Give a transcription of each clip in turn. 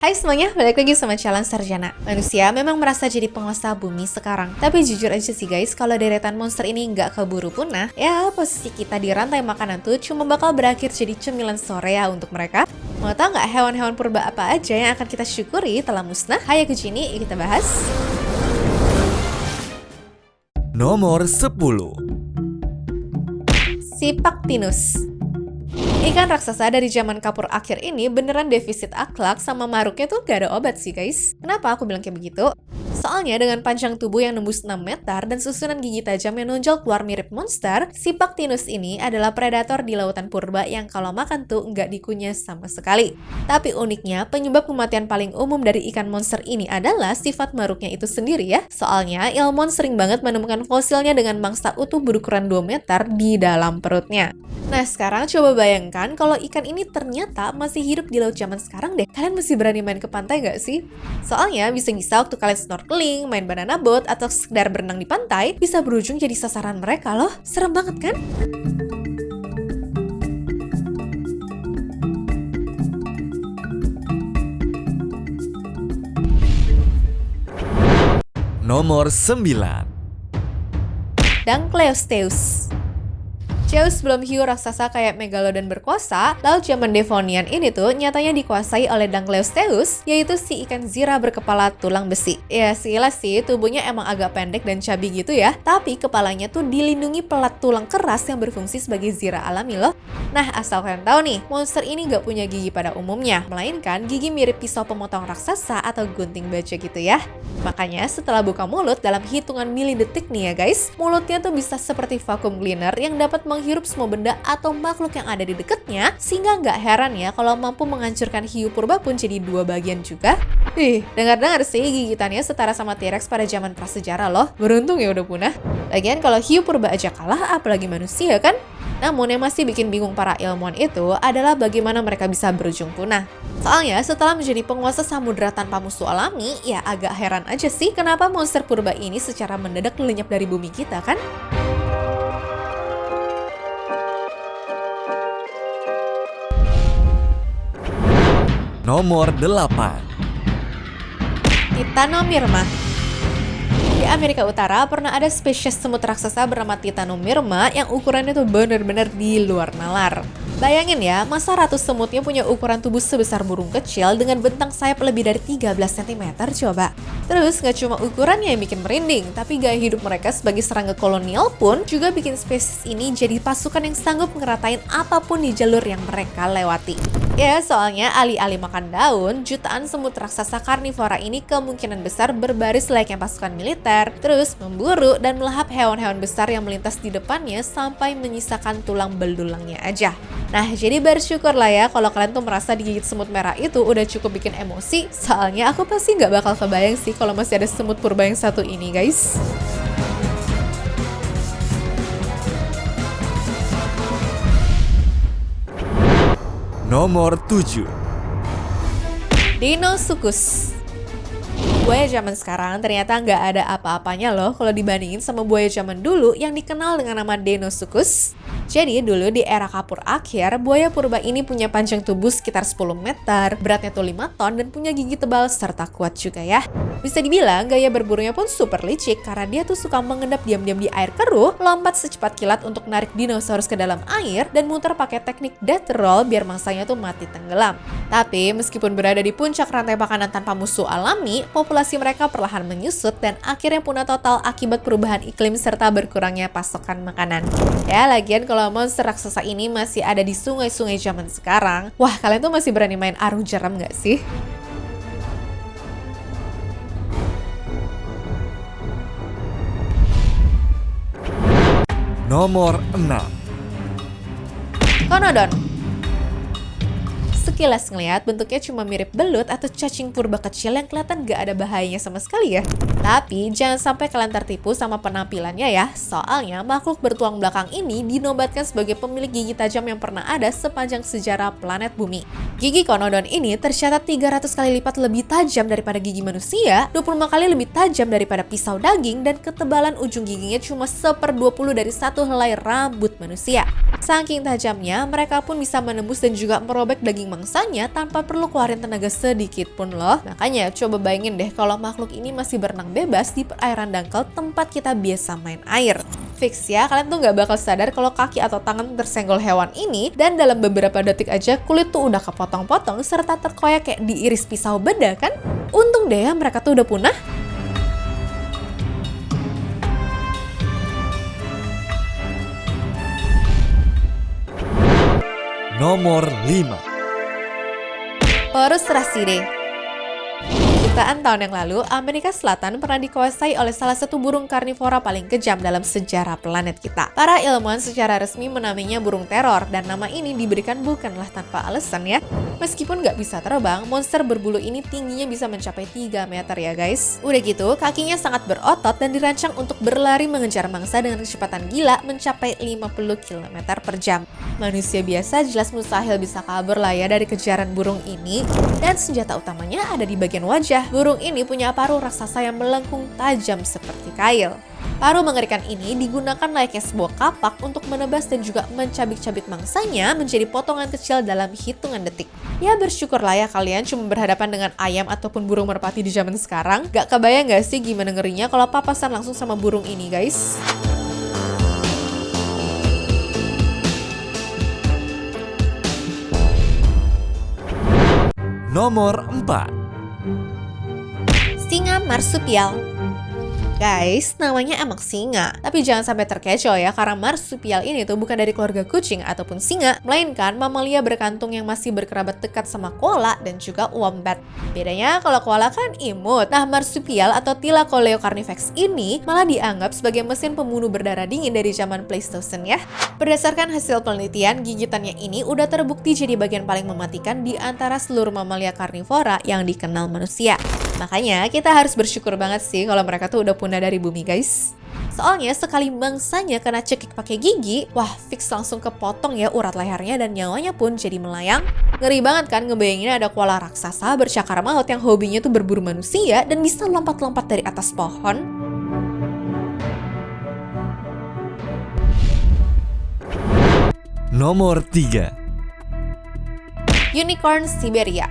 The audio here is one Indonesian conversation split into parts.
Hai semuanya, balik lagi sama Challenge Sarjana. Manusia memang merasa jadi penguasa bumi sekarang. Tapi jujur aja sih guys, kalau deretan monster ini nggak keburu punah, ya posisi kita di rantai makanan tuh cuma bakal berakhir jadi cemilan sore ya untuk mereka. Mau tau nggak hewan-hewan purba apa aja yang akan kita syukuri telah musnah? Hayo ke sini kita bahas. Nomor 10. Sipaktinus. Ikan raksasa dari zaman kapur akhir ini beneran defisit akhlak sama maruknya tuh gak ada obat sih guys. Kenapa aku bilang kayak begitu? Soalnya dengan panjang tubuh yang nembus 6 meter dan susunan gigi tajam yang nonjol keluar mirip monster, Sipaktinus ini adalah predator di lautan purba yang kalau makan tuh nggak dikunyah sama sekali. Tapi uniknya, penyebab kematian paling umum dari ikan monster ini adalah sifat maruknya itu sendiri ya. Soalnya, ilmuwan sering banget menemukan fosilnya dengan mangsa utuh berukuran 2 meter di dalam perutnya. Nah, sekarang coba bayangkan kalau ikan ini ternyata masih hidup di laut zaman sekarang deh. Kalian masih berani main ke pantai nggak sih? Soalnya bisa-bisa waktu kalian snorkeling, main banana boat, atau sekedar berenang di pantai, bisa berujung jadi sasaran mereka loh. Serem banget kan? Nomor 9. Dunkleosteus. Jauh sebelum hiu raksasa kayak Megalodon berkuasa, laut zaman Devonian ini tuh nyatanya dikuasai oleh Dunkleosteus, yaitu si ikan zira berkepala tulang besi. Ya sekilas sih, tubuhnya emang agak pendek dan cabi gitu ya, tapi kepalanya tuh dilindungi pelat tulang keras yang berfungsi sebagai zira alami loh. Nah, asal kalian tahu nih, monster ini nggak punya gigi pada umumnya, melainkan gigi mirip pisau pemotong raksasa atau gunting baja gitu ya. Makanya setelah buka mulut dalam hitungan milidetik nih ya guys, mulutnya tuh bisa seperti vacuum cleaner yang dapat menghirup semua benda atau makhluk yang ada di dekatnya, sehingga nggak heran ya kalau mampu menghancurkan hiu purba pun jadi 2 bagian juga. Dengar-dengar sih gigitannya setara sama T-Rex pada zaman prasejarah loh. Beruntung ya udah punah. Lagian kalau hiu purba aja kalah, apalagi manusia kan? Namun yang masih bikin bingung para ilmuwan itu adalah bagaimana mereka bisa berujung punah. Soalnya setelah menjadi penguasa samudera tanpa musuh alami, ya agak heran aja sih kenapa monster purba ini secara mendadak lenyap dari bumi kita kan? Nomor 8. Titanomirma. Di Amerika Utara pernah ada spesies semut raksasa bernama Titanomirma yang ukurannya tuh bener-bener di luar nalar. Bayangin ya, masa ratu semutnya punya ukuran tubuh sebesar burung kecil dengan bentang sayap lebih dari 13 cm coba. Terus gak cuma ukurannya yang bikin merinding, tapi gaya hidup mereka sebagai serangga kolonial pun juga bikin spesies ini jadi pasukan yang sanggup ngeratain apapun di jalur yang mereka lewati. Ya, soalnya alih-alih makan daun, jutaan semut raksasa karnivora ini kemungkinan besar berbaris layaknya pasukan militer, terus memburu dan melahap hewan-hewan besar yang melintas di depannya sampai menyisakan tulang belulangnya aja. Nah, jadi bersyukurlah ya kalau kalian tuh merasa digigit semut merah itu udah cukup bikin emosi, soalnya aku pasti nggak bakal kebayang sih kalau masih ada semut purba yang satu ini, guys. Nomor 7. Deinosuchus. Buaya zaman sekarang ternyata nggak ada apa-apanya loh kalau dibandingin sama buaya zaman dulu yang dikenal dengan nama Deinosuchus. Jadi dulu di era kapur akhir, buaya purba ini punya panjang tubuh sekitar 10 meter, beratnya tuh 5 ton dan punya gigi tebal serta kuat juga ya. Bisa dibilang gaya berburunya pun super licik karena dia tuh suka mengendap diam-diam di air keruh, lompat secepat kilat untuk narik dinosaurus ke dalam air dan muter pakai teknik death roll biar mangsanya tuh mati tenggelam. Tapi meskipun berada di puncak rantai makanan tanpa musuh alami, populasi mereka perlahan menyusut dan akhirnya punah total akibat perubahan iklim serta berkurangnya pasokan makanan. Ya, lagian kalau monster raksasa ini masih ada di sungai-sungai zaman sekarang, wah kalian tuh masih berani main aruh jeram nggak sih? Nomor 6. Konodon. Sekilas ngeliat bentuknya cuma mirip belut atau cacing purba kecil yang kelihatan gak ada bahayanya sama sekali ya. Tapi jangan sampai kalian tertipu sama penampilannya ya. Soalnya makhluk bertulang belakang ini dinobatkan sebagai pemilik gigi tajam yang pernah ada sepanjang sejarah planet bumi. Gigi Konodon ini tercatat 300 kali lipat lebih tajam daripada gigi manusia, 25 kali lebih tajam daripada pisau daging, dan ketebalan ujung giginya cuma 1/20 dari satu helai rambut manusia. Saking tajamnya, mereka pun bisa menembus dan juga merobek daging mangsanya tanpa perlu keluarin tenaga sedikit pun loh. Makanya coba bayangin deh kalau makhluk ini masih berenang bebas di perairan dangkal tempat kita biasa main air. Fix ya, kalian tuh gak bakal sadar kalau kaki atau tangan tersenggol hewan ini dan dalam beberapa detik aja kulit tuh udah kepotong-potong serta terkoyak kayak diiris pisau beda kan? Untung deh ya mereka tuh udah punah. Nomor 5. Porus racide. Jutaan tahun yang lalu, Amerika Selatan pernah dikuasai oleh salah satu burung karnivora paling kejam dalam sejarah planet kita. Para ilmuwan secara resmi menamainya burung teror, dan nama ini diberikan bukanlah tanpa alasan ya. Meskipun nggak bisa terbang, monster berbulu ini tingginya bisa mencapai 3 meter ya guys. Udah gitu, kakinya sangat berotot dan dirancang untuk berlari mengejar mangsa dengan kecepatan gila mencapai 50 km per jam. Manusia biasa jelas mustahil bisa kabur lah ya dari kejaran burung ini, dan senjata utamanya ada di bagian wajah. Burung ini punya paruh raksasa yang melengkung tajam seperti kail. Paruh mengerikan ini digunakan layaknya sebuah kapak untuk menebas dan juga mencabik-cabik mangsanya menjadi potongan kecil dalam hitungan detik. Ya bersyukurlah ya kalian cuma berhadapan dengan ayam ataupun burung merpati di zaman sekarang. Gak kebayang gak sih gimana ngerinya kalau papasan langsung sama burung ini guys? Nomor 4. Singa marsupial. Guys, namanya emang singa. Tapi jangan sampai terkecoh ya, karena marsupial ini tuh bukan dari keluarga kucing ataupun singa, melainkan mamalia berkantung yang masih berkerabat dekat sama koala dan juga wombat. Bedanya kalau koala kan imut. Nah, marsupial atau Thylacoleo carnifex ini malah dianggap sebagai mesin pembunuh berdarah dingin dari zaman Pleistocene ya. Berdasarkan hasil penelitian, gigitannya ini udah terbukti jadi bagian paling mematikan di antara seluruh mamalia karnivora yang dikenal manusia. Makanya kita harus bersyukur banget sih kalau mereka tuh udah punah dari bumi guys. Soalnya sekali mangsanya kena cekik pakai gigi, wah fix langsung kepotong ya urat lehernya dan nyawanya pun jadi melayang. Ngeri banget kan ngebayangin ada koala raksasa bercakar maut yang hobinya tuh berburu manusia dan bisa lompat-lompat dari atas pohon. Nomor 3. Unicorn Siberia.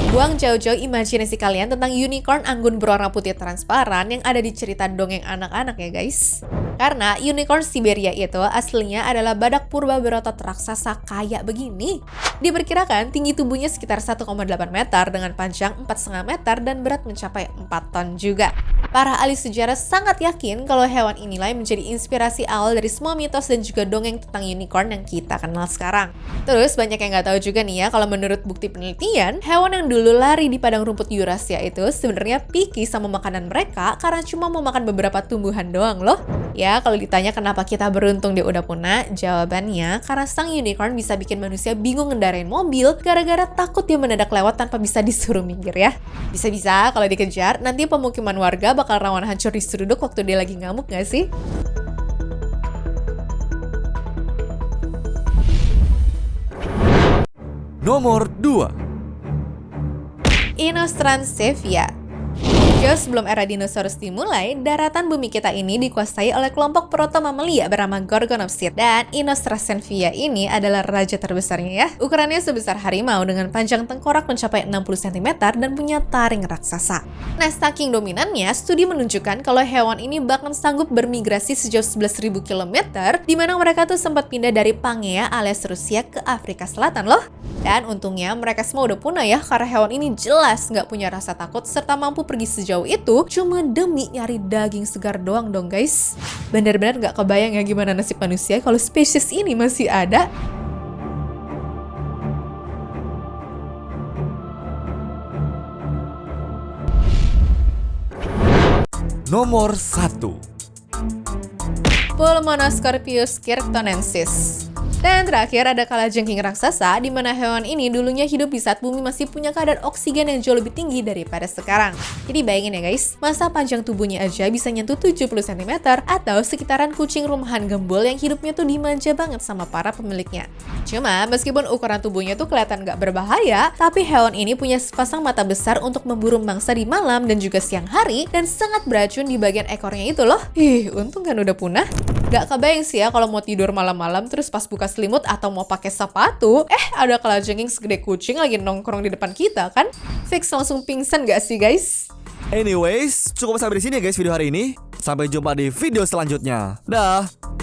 Buang jauh-jauh imajinasi kalian tentang unicorn anggun berwarna putih transparan yang ada di cerita dongeng anak-anak ya guys. Karena unicorn Siberia itu aslinya adalah badak purba berotot raksasa kayak begini. Diperkirakan tinggi tubuhnya sekitar 1,8 meter dengan panjang 4,5 meter dan berat mencapai 4 ton juga. Para ahli sejarah sangat yakin kalau hewan inilah yang menjadi inspirasi awal dari semua mitos dan juga dongeng tentang unicorn yang kita kenal sekarang. Terus banyak yang nggak tahu juga nih ya kalau menurut bukti penelitian, hewan yang dulu lari di padang rumput Eurasia itu sebenarnya picky sama makanan mereka karena cuma mau makan beberapa tumbuhan doang loh. Ya kalau ditanya kenapa kita beruntung dia udah punah, jawabannya karena sang unicorn bisa bikin manusia bingung ngendarain mobil gara-gara takut dia mendadak lewat tanpa bisa disuruh minggir ya. Bisa-bisa kalau dikejar nanti pemukiman warga bakal rawan hancur diseruduk waktu dia lagi ngamuk gak sih? Nomor 2. Inostrancevia. Jauh sebelum era dinosaurus dimulai, daratan bumi kita ini dikuasai oleh kelompok protomamalia bernama Gorgonopsid. Dan Inostrancevia ini adalah raja terbesarnya ya. Ukurannya sebesar harimau dengan panjang tengkorak mencapai 60 cm dan punya taring raksasa. Nah, saking dominannya, studi menunjukkan kalau hewan ini bahkan sanggup bermigrasi sejauh 11.000 km, di mana mereka tuh sempat pindah dari Pangea alias Rusia ke Afrika Selatan loh. Dan untungnya mereka semua udah punah ya, karena hewan ini jelas nggak punya rasa takut serta mampu pergi sejauh itu cuma demi nyari daging segar doang dong guys. Bener-bener nggak kebayang ya gimana nasib manusia kalau spesies ini masih ada. Nomor 1. Pulmonoscorpius kirktonensis. Dan terakhir ada kalajengking raksasa, di mana hewan ini dulunya hidup di saat bumi masih punya kadar oksigen yang jauh lebih tinggi daripada sekarang. Jadi bayangin ya guys, masa panjang tubuhnya aja bisa nyentuh 70 cm atau sekitaran kucing rumahan gembul yang hidupnya tuh dimanja banget sama para pemiliknya. Cuma meskipun ukuran tubuhnya tuh kelihatan gak berbahaya, tapi hewan ini punya sepasang mata besar untuk memburu mangsa di malam dan juga siang hari dan sangat beracun di bagian ekornya itu loh. Untung kan udah punah. Gak kebayang sih ya kalau mau tidur malam-malam terus pas buka selimut atau mau pakai sepatu, ada kalajengking segede kucing lagi nongkrong di depan kita kan? Fix langsung pingsan gak sih guys? Anyways, cukup sampai di sini ya guys video hari ini. Sampai jumpa di video selanjutnya. Dah.